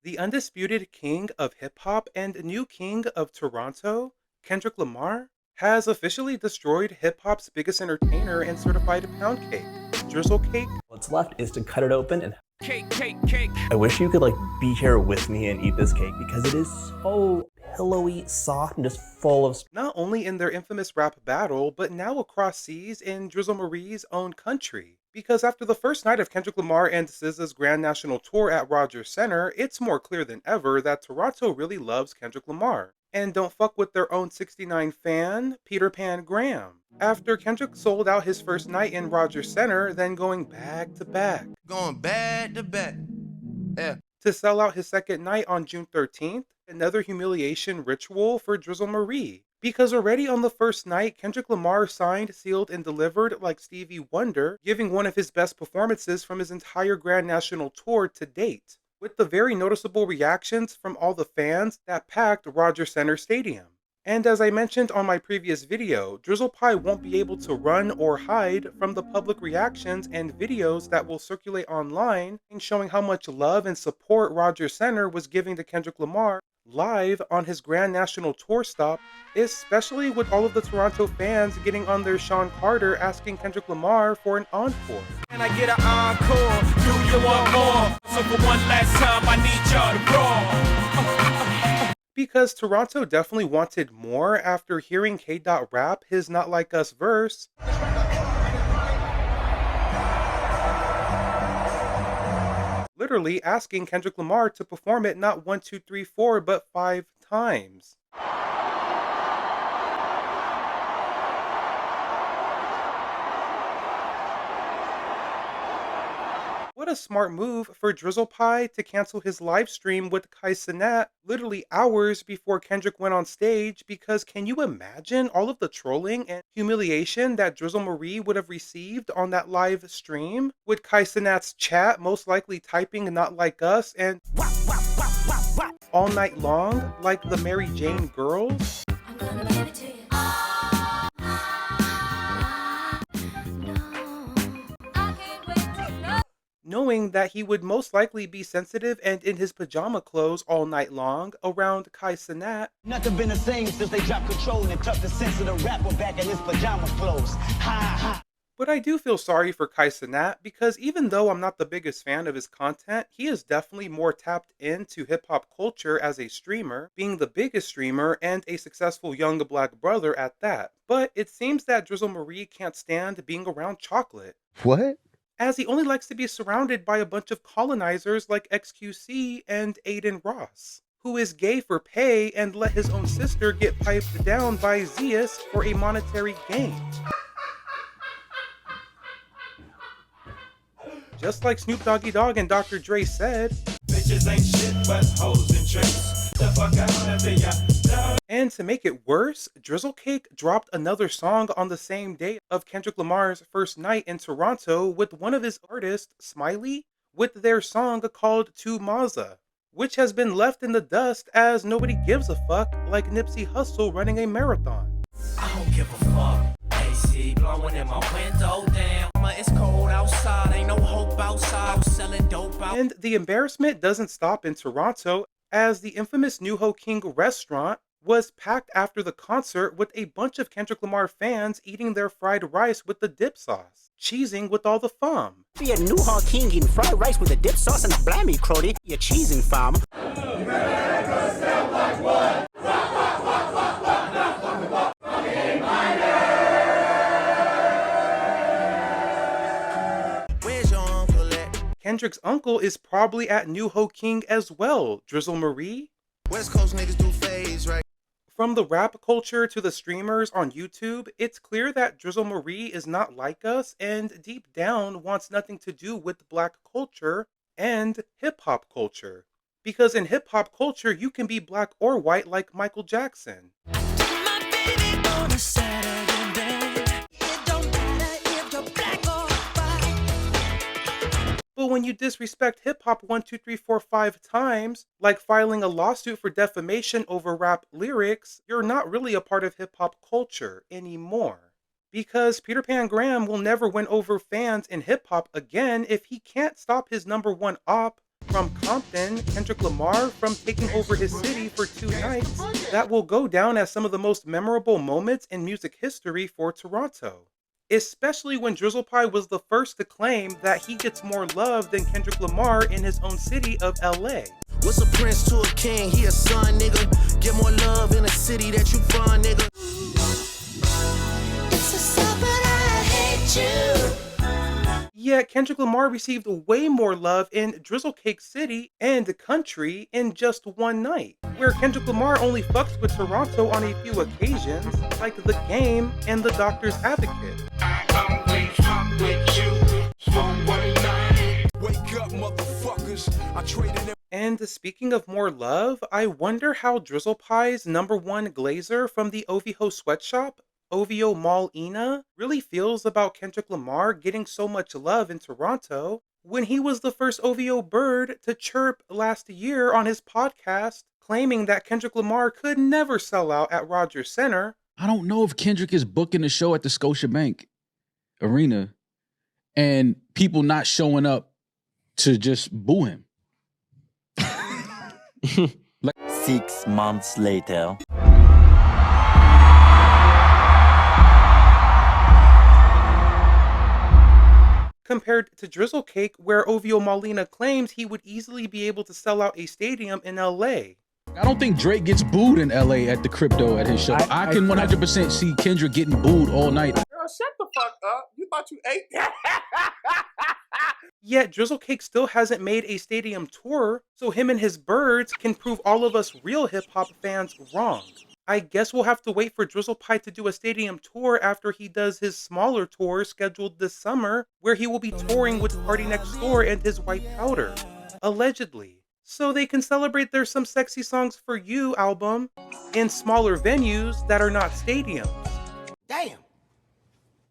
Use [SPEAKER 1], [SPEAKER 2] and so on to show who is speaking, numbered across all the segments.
[SPEAKER 1] The undisputed king of hip hop and new king of Toronto, Kendrick Lamar, has officially destroyed hip hop's biggest entertainer and certified pound cake, Drizzle Cake.
[SPEAKER 2] What's left is to cut it open and
[SPEAKER 3] Cake.
[SPEAKER 2] I wish you could be here with me and eat this cake because it is so pillowy, soft, and just full of.
[SPEAKER 1] Not only in their infamous rap battle, but now across seas in Drizzle Marie's own country. Because after the first night of Kendrick Lamar and SZA's Grand National Tour at Rogers Center, it's more clear than ever that Toronto really loves Kendrick Lamar. And don't fuck with their own 69 fan, Peter Pan Graham. After Kendrick sold out his first night in Rogers Center, then going back to back.
[SPEAKER 3] Going back to back. Yeah.
[SPEAKER 1] To sell out his second night on June 13th, another humiliation ritual for Drizzle Marie. Because already on the first night, Kendrick Lamar signed, sealed, and delivered like Stevie Wonder, giving one of his best performances from his entire Grand National Tour to date, with the very noticeable reactions from all the fans that packed Rogers Center Stadium. And as I mentioned on my previous video, Drizzle Pie won't be able to run or hide from the public reactions and videos that will circulate online and showing how much love and support Rogers Center was giving to Kendrick Lamar live on his Grand National Tour stop, especially with all of the Toronto fans getting on their Sean Carter asking Kendrick Lamar for an encore.
[SPEAKER 3] And I get an encore. Do you want more? So for one last time, I need y'all to roar.
[SPEAKER 1] Because Toronto definitely wanted more after hearing K-Dot rap his Not Like Us verse. Literally asking Kendrick Lamar to perform it not 1, 2, 3, 4, but 5 times. What a smart move for Drizzle Pie to cancel his live stream with Kai Cenat literally hours before Kendrick went on stage, because can you imagine all of the trolling and humiliation that Drizzle Marie would have received on that live stream? With Kai Cenat's chat most likely typing Not Like Us and all night long like the Mary Jane girls?
[SPEAKER 4] I'm gonna give it to you.
[SPEAKER 1] Knowing that he would most likely be sensitive and in his pajama clothes all night long around Kai Cenat.
[SPEAKER 5] Nothing been the same since they dropped control and tucked the sense of the rapper back in his pajama clothes. Ha ha.
[SPEAKER 1] But I do feel sorry for Kai Cenat because even though I'm not the biggest fan of his content, he is definitely more tapped into hip-hop culture as a streamer, being the biggest streamer and a successful young black brother at that. But it seems that Drizzle Marie can't stand being around chocolate.
[SPEAKER 6] What?
[SPEAKER 1] As he only likes to be surrounded by a bunch of colonizers like XQC and Aiden Ross, who is gay for pay and let his own sister get piped down by Zeus for a monetary gain. Just like Snoop Doggy Dogg and Dr. Dre said,
[SPEAKER 3] Bitches ain't shit but hoes and tricks. The fuck out of ya.
[SPEAKER 1] And to make it worse, Drizzle Cake dropped another song on the same day of Kendrick Lamar's first night in Toronto with one of his artists, Smiley, with their song called To Maza, which has been left in the dust as nobody gives a fuck, like Nipsey Hussle running a marathon.
[SPEAKER 3] I don't give a fuck. AC blowing in my window down. It's cold outside, ain't no hope outside. I'm selling dope out.
[SPEAKER 1] And the embarrassment doesn't stop in Toronto, as the infamous New Ho King restaurant was packed after the concert with a bunch of Kendrick Lamar fans eating their fried rice with the dip sauce, cheesing with all the fam.
[SPEAKER 5] Be a New Hawk King eating fried rice with a dip sauce and a blammy crody. You're cheesing, fam.
[SPEAKER 3] Where's your uncle at?
[SPEAKER 1] Kendrick's uncle is probably at New Ho King as well, Drizzle Marie.
[SPEAKER 3] West Coast niggas do phase, right?
[SPEAKER 1] From the rap culture to the streamers on YouTube, it's clear that Drizzle Marie is not like us and deep down wants nothing to do with black culture and hip-hop culture. Because in hip-hop culture, you can be black or white like Michael Jackson. But when you disrespect hip-hop 1, 2, 3, 4, 5 times, like filing a lawsuit for defamation over rap lyrics, you're not really a part of hip-hop culture anymore. Because Peter Pan Graham will never win over fans in hip-hop again if he can't stop his #1 op, From Compton, Kendrick Lamar from taking over his city for 2 nights, that will go down as some of the most memorable moments in music history for Toronto. Especially when Drizzle Pie was the first to claim that he gets more love than Kendrick Lamar in his own city of LA.
[SPEAKER 3] What's a prince to a king? He a son, nigga. Get more love in a city that you from, nigga. It's a song, but I hate you.
[SPEAKER 1] Yet Kendrick Lamar received way more love in Drizzle Cake City and the country in just one night, where Kendrick Lamar only fucks with Toronto on a few occasions, like The Game and The Doctor's Advocate.
[SPEAKER 3] Wake up, motherfuckers. I traded.
[SPEAKER 1] And speaking of more love, I wonder how Drizzle Pie's #1 glazer from the OVO sweatshop, OVO Mall Ina, really feels about Kendrick Lamar getting so much love in Toronto when he was the first OVO bird to chirp last year on his podcast, claiming that Kendrick Lamar could never sell out at Rogers Center.
[SPEAKER 4] I don't know if Kendrick is booking a show at the Scotiabank Arena and people not showing up to just boo him.
[SPEAKER 6] 6 months later.
[SPEAKER 1] Compared to Drizzle Cake, where OVO Molina claims he would easily be able to sell out a stadium in LA.
[SPEAKER 4] I don't think Drake gets booed in LA at the crypto at his show. I can 100% see Kendrick getting booed all night.
[SPEAKER 7] Girl, shut the fuck up. You thought you ate that?
[SPEAKER 1] Yet Drizzle Cake still hasn't made a stadium tour, so him and his birds can prove all of us real hip-hop fans wrong. I guess we'll have to wait for Drizzle Pie to do a stadium tour after he does his smaller tour scheduled this summer, where he will be touring with Party Next Door and his White Powder. Allegedly. So they can celebrate their Some Sexy Songs for You album in smaller venues that are not stadiums.
[SPEAKER 3] Damn.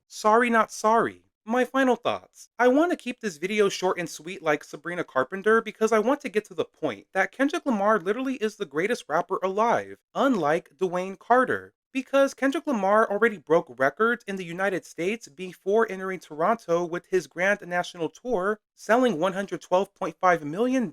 [SPEAKER 1] Sorry not sorry. My final thoughts. I want to keep this video short and sweet like Sabrina Carpenter because I want to get to the point that Kendrick Lamar literally is the greatest rapper alive, unlike Dwayne Carter. Because Kendrick Lamar already broke records in the United States before entering Toronto with his grand national tour, selling $112.5 million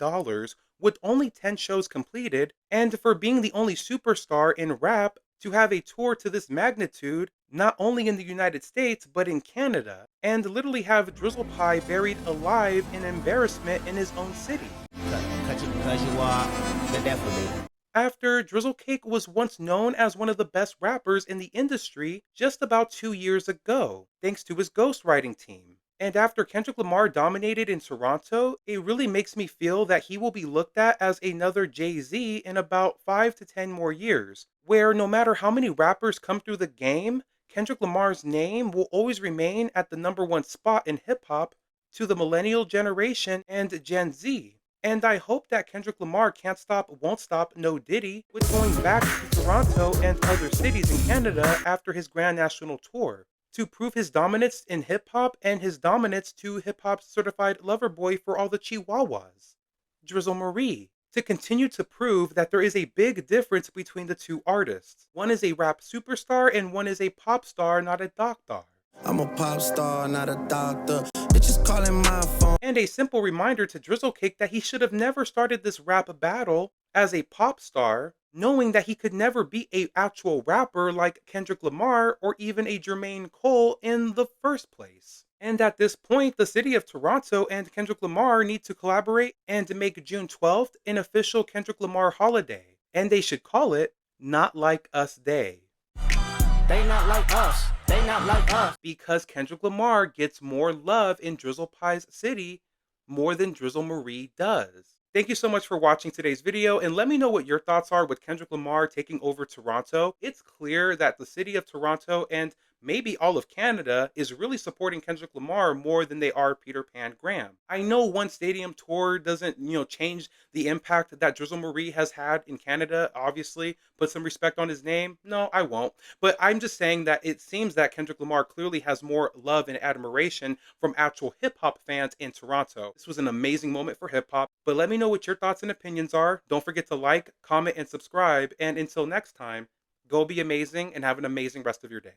[SPEAKER 1] with only 10 shows completed, and for being the only superstar in rap to have a tour to this magnitude, not only in the United States, but in Canada, and literally have Drizzle Pie buried alive in embarrassment in his own city.
[SPEAKER 5] Cut you because you are the devil, baby.
[SPEAKER 1] After Drizzle Cake was once known as one of the best rappers in the industry just about 2 years ago, thanks to his ghostwriting team. And after Kendrick Lamar dominated in Toronto, it really makes me feel that he will be looked at as another Jay-Z in about 5 to 10 more years, where no matter how many rappers come through the game, Kendrick Lamar's name will always remain at the #1 spot in hip-hop to the millennial generation and Gen Z. And I hope that Kendrick Lamar can't stop, won't stop, no Diddy with going back to Toronto and other cities in Canada after his grand national tour to prove his dominance in hip-hop and his dominance to hip-hop's certified lover boy for all the Chihuahuas, Drizzle Marie, to continue to prove that there is a big difference between the two artists. One is a rap superstar and one is a pop star, not a doctor.
[SPEAKER 3] I'm a pop star, not a doctor. Bitches calling my phone.
[SPEAKER 1] And a simple reminder to Drizzle Cake that he should have never started this rap battle as a pop star, knowing that he could never be an actual rapper like Kendrick Lamar or even a Jermaine Cole in the first place. And at this point, the city of Toronto and Kendrick Lamar need to collaborate and make June 12th an official Kendrick Lamar holiday. And they should call it Not Like Us Day.
[SPEAKER 5] They not like us. They not like us.
[SPEAKER 1] Because Kendrick Lamar gets more love in Drizzle Pie's city more than Drizzle Marie does. Thank you so much for watching today's video, and let me know what your thoughts are with Kendrick Lamar taking over Toronto. It's clear that the city of Toronto and maybe all of Canada is really supporting Kendrick Lamar more than they are Peter Pan Graham. I know one stadium tour doesn't, change the impact that Drizzle Marie has had in Canada, obviously. Put some respect on his name. No, I won't. But I'm just saying that it seems that Kendrick Lamar clearly has more love and admiration from actual hip-hop fans in Toronto. This was an amazing moment for hip-hop, but let me know what your thoughts and opinions are. Don't forget to like, comment, and subscribe. And until next time, go be amazing and have an amazing rest of your day.